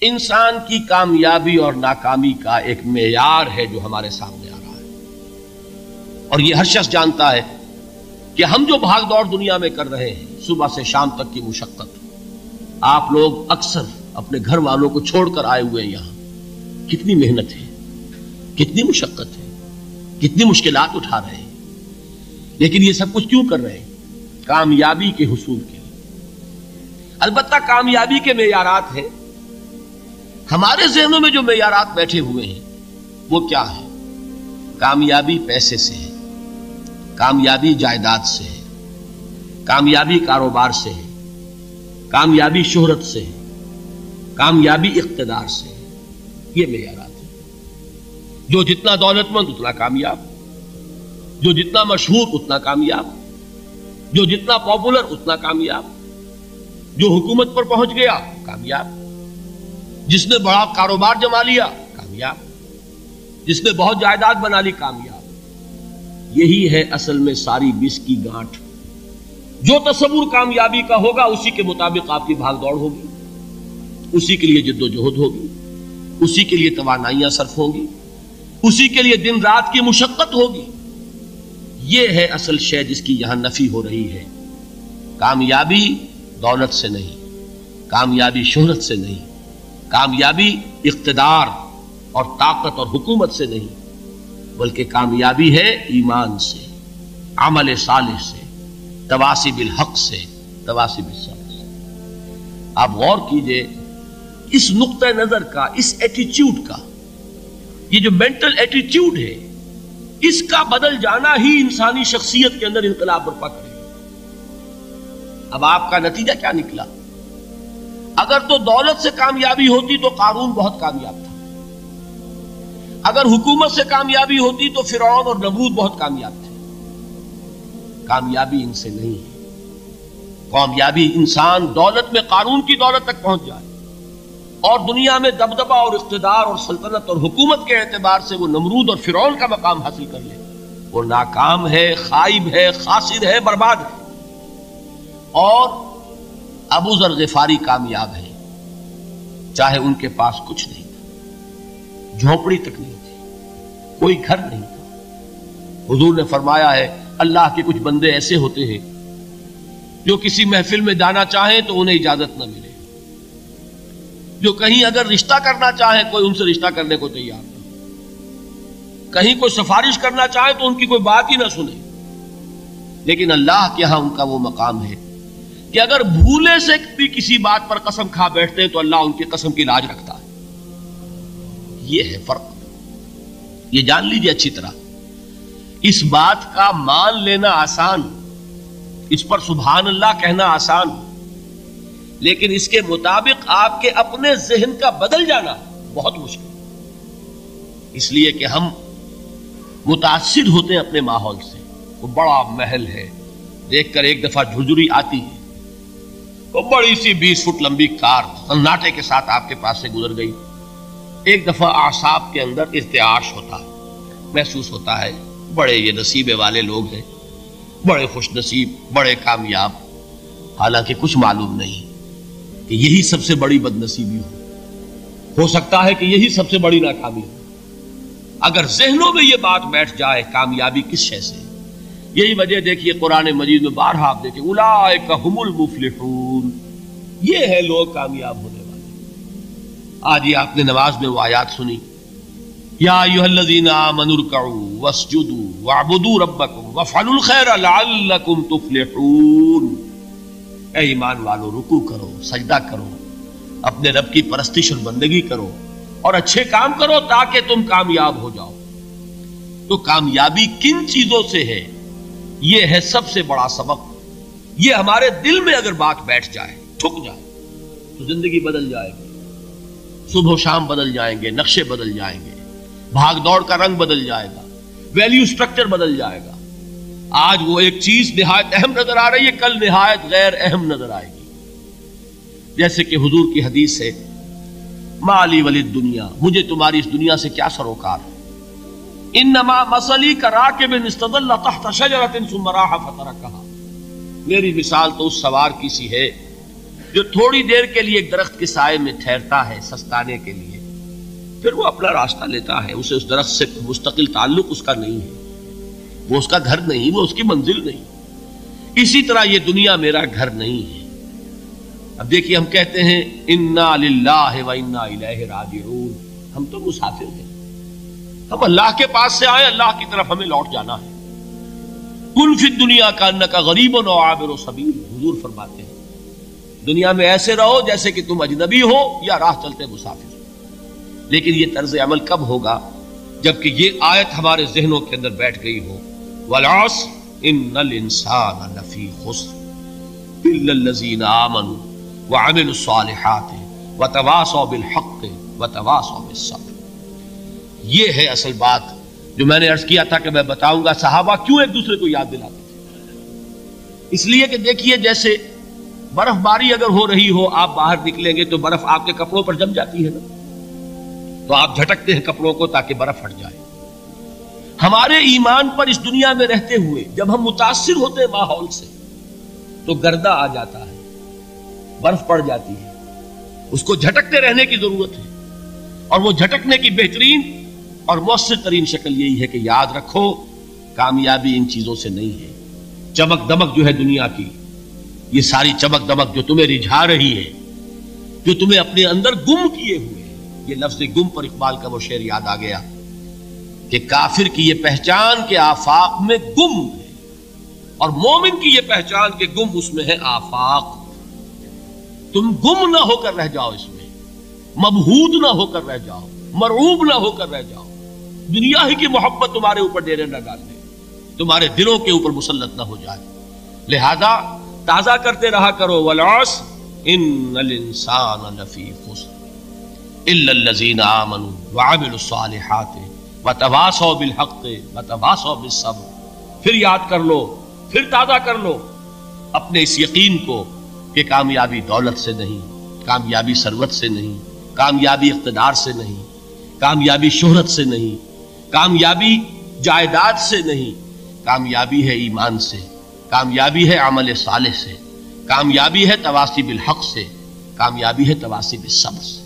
انسان کی کامیابی اور ناکامی کا ایک معیار ہے جو ہمارے سامنے آ رہا ہے، اور یہ ہر شخص جانتا ہے کہ ہم جو بھاگ دوڑ دنیا میں کر رہے ہیں، صبح سے شام تک کی مشقت، آپ لوگ اکثر اپنے گھر والوں کو چھوڑ کر آئے ہوئے ہیں یہاں، کتنی محنت ہے، کتنی مشقت ہے، کتنی مشکلات اٹھا رہے ہیں، لیکن یہ سب کچھ کیوں کر رہے ہیں؟ کامیابی کے حصول کے لیے۔ البتہ کامیابی کے معیارات ہیں، ہمارے ذہنوں میں جو معیارات بیٹھے ہوئے ہیں وہ کیا ہے؟ کامیابی پیسے سے ہے، کامیابی جائیداد سے ہے، کامیابی کاروبار سے ہے، کامیابی شہرت سے ہے، کامیابی اقتدار سے ہے۔ یہ معیارات ہیں۔ جو جتنا دولت مند اتنا کامیاب، جو جتنا مشہور اتنا کامیاب، جو جتنا پاپولر اتنا کامیاب، جو حکومت پر پہنچ گیا کامیاب، جس نے بڑا کاروبار جما لیا کامیاب، جس نے بہت جائیداد بنا لی کامیاب۔ یہی ہے اصل میں ساری بس کی گانٹھ۔ جو تصور کامیابی کا ہوگا اسی کے مطابق آپ کی بھاگ دوڑ ہوگی، اسی کے لیے جد و جہد ہوگی، اسی کے لیے توانائیاں صرف ہوں گی، اسی کے لیے دن رات کی مشقت ہوگی۔ یہ ہے اصل شے جس کی یہاں نفی ہو رہی ہے۔ کامیابی دولت سے نہیں، کامیابی شہرت سے نہیں، کامیابی اقتدار اور طاقت اور حکومت سے نہیں، بلکہ کامیابی ہے ایمان سے، عمل صالح سے، تواصی بالحق سے، تواصی بالصبر سے۔ آپ غور کیجئے اس نقطہ نظر کا، اس ایٹیچیوڈ کا، یہ جو مینٹل ایٹیچیوڈ ہے، اس کا بدل جانا ہی انسانی شخصیت کے اندر انقلاب برپا کرے گا۔ اب آپ کا نتیجہ کیا نکلا؟ اگر تو دولت سے کامیابی ہوتی تو قارون بہت کامیاب تھا، اگر حکومت سے کامیابی ہوتی تو فرعون اور نمرود بہت کامیاب تھے۔ کامیابی ان سے نہیں ہے۔ کامیابی انسان دولت میں قارون کی دولت تک پہنچ جائے اور دنیا میں دبدبہ اور اقتدار اور سلطنت اور حکومت کے اعتبار سے وہ نمرود اور فرعون کا مقام حاصل کر لے، وہ ناکام ہے، خائب ہے، خاسر ہے، برباد ہے۔ اور ابو ذر غفاری کامیاب ہے، چاہے ان کے پاس کچھ نہیں تھا، جھونپڑی تک نہیں تھی، کوئی گھر نہیں تھا۔ حضور نے فرمایا ہے اللہ کے کچھ بندے ایسے ہوتے ہیں جو کسی محفل میں جانا چاہیں تو انہیں اجازت نہ ملے، جو کہیں اگر رشتہ کرنا چاہیں کوئی ان سے رشتہ کرنے کو تیار نہ، کہیں کوئی سفارش کرنا چاہے تو ان کی کوئی بات ہی نہ سنے۔ لیکن اللہ کے ہاں ان کا وہ مقام ہے کہ اگر بھولے سے بھی کسی بات پر قسم کھا بیٹھتے ہیں تو اللہ ان کی قسم کی لاج رکھتا ہے۔ یہ ہے فرق، یہ جان لیجیے اچھی طرح۔ اس بات کا مان لینا آسان، اس پر سبحان اللہ کہنا آسان، لیکن اس کے مطابق آپ کے اپنے ذہن کا بدل جانا بہت مشکل، اس لیے کہ ہم متاثر ہوتے ہیں اپنے ماحول سے۔ وہ بڑا محل ہے، دیکھ کر ایک دفعہ جھرجھری آتی ہے، وہ بڑی سی 20 فٹ لمبی کار سناٹے کے ساتھ آپ کے پاس سے گزر گئی، ایک دفعہ اعصاب کے اندر ارتعاش ہوتا ہے، محسوس ہوتا ہے بڑے یہ نصیبے والے لوگ ہیں، بڑے خوش نصیب، بڑے کامیاب، حالانکہ کچھ معلوم نہیں کہ یہی سب سے بڑی بد نصیبی ہو سکتا ہے کہ یہی سب سے بڑی ناکامی ہو۔ اگر ذہنوں میں یہ بات بیٹھ جائے کامیابی کس شے سے، یہی وجہ دیکھیے قرآن مجید میں بارہا آپ دیکھیں اولئک هم المفلحون، یہ ہے لوگ کامیاب ہونے والے۔ آج یہ آپ نے نماز میں وہ آیات سنی، یا ایھا الذین آمنوا ارکعوا واسجدوا واعبدوا ربکم وافعلوا الخیر لعلکم تفلحون۔ اے ایمان والو، رکوع کرو، سجدہ کرو، اپنے رب کی پرستش اور بندگی کرو اور اچھے کام کرو تاکہ تم کامیاب ہو جاؤ۔ تو کامیابی کن چیزوں سے ہے؟ یہ ہے سب سے بڑا سبق۔ یہ ہمارے دل میں اگر بات بیٹھ جائے، ٹھک جائے، تو زندگی بدل جائے گی، صبح و شام بدل جائیں گے، نقشے بدل جائیں گے، بھاگ دوڑ کا رنگ بدل جائے گا، ویلیو سٹرکچر بدل جائے گا۔ آج وہ ایک چیز نہایت اہم نظر آ رہی ہے، کل نہایت غیر اہم نظر آئے گی۔ جیسے کہ حضور کی حدیث ہے مالی ولی الدنیا، مجھے تمہاری اس دنیا سے کیا سروکار ہے، انما مثلی کراکب استظل تحت شجرۃ ثم راح فترکھا، میری مثال تو اس سوار کی سی ہے جو تھوڑی دیر کے لیے ایک درخت کے سائے میں ٹھہرتا ہے سستانے کے لیے، پھر وہ اپنا راستہ لیتا ہے، اسے اس درخت سے مستقل تعلق اس کا نہیں ہے، وہ اس کا گھر نہیں، وہ اس کی منزل نہیں۔ اسی طرح یہ دنیا میرا گھر نہیں ہے۔ اب دیکھیے ہم کہتے ہیں انا للہ و انا الیہ راجعون، ہم تو مسافر ہیں، ہم اللہ کے پاس سے آئے، اللہ کی طرف ہمیں لوٹ جانا ہے۔ کن فی الدنیا کانک غریب و عابر سبیل، حضور فرماتے ہیں دنیا میں ایسے رہو جیسے کہ تم اجنبی ہو یا راہ چلتے مسافر۔ لیکن یہ طرز عمل کب ہوگا؟ جبکہ یہ آیت ہمارے ذہنوں کے اندر بیٹھ گئی ہو، والعصر ان الانسان لفی خسر الا الذین آمنوا وعملوا الصالحات وتواصوا بالحق وتواصوا بالصبر۔ یہ ہے اصل بات جو میں نے عرض کیا تھا کہ میں بتاؤں گا صحابہ کیوں ایک دوسرے کو یاد دلاتے تھے۔ اس لیے کہ دیکھیے جیسے برف باری اگر ہو رہی ہو، آپ باہر نکلیں گے تو برف آپ کے کپڑوں پر جم جاتی ہے نا، تو آپ جھٹکتے ہیں کپڑوں کو تاکہ برف ہٹ جائے۔ ہمارے ایمان پر اس دنیا میں رہتے ہوئے جب ہم متاثر ہوتے ہیں ماحول سے تو گردہ آ جاتا ہے، برف پڑ جاتی ہے، اس کو جھٹکتے رہنے کی ضرورت ہے۔ اور وہ جھٹکنے کی بہترین اور مؤثر ترین شکل یہی ہے کہ یاد رکھو کامیابی ان چیزوں سے نہیں ہے۔ چمک دمک جو ہے دنیا کی، یہ ساری چمک دمک جو تمہیں رجھا رہی ہے، جو تمہیں اپنے اندر گم کیے ہوئے ہے، یہ لفظ گم پر اقبال کا وہ شعر یاد آ گیا کہ کافر کی یہ پہچان کے آفاق میں گم ہے، اور مومن کی یہ پہچان کے گم اس میں ہے آفاق۔ تم گم نہ ہو کر رہ جاؤ، اس میں مبہوت نہ ہو کر رہ جاؤ، مرعوب نہ ہو کر رہ جاؤ، دنیا ہی کی محبت تمہارے اوپر ڈیرے نہ ڈال دے، تمہارے دلوں کے اوپر مسلط نہ ہو جائے۔ لہذا تازہ کرتے رہا کرو، والعصر ان الانسان لفی خسر الا الذین آمنوا وعملوا الصالحات وتواصوا بالحق وتواصوا بالصبر۔ پھر یاد کر لو، پھر تازہ کر لو اپنے اس یقین کو کہ کامیابی دولت سے نہیں، کامیابی ثروت سے نہیں، کامیابی اقتدار سے نہیں، کامیابی شہرت سے نہیں، کامیابی جائیداد سے نہیں، کامیابی ہے ایمان سے، کامیابی ہے عمل صالح سے، کامیابی ہے تواصی بالحق سے، کامیابی ہے تواصی بالصبر سے۔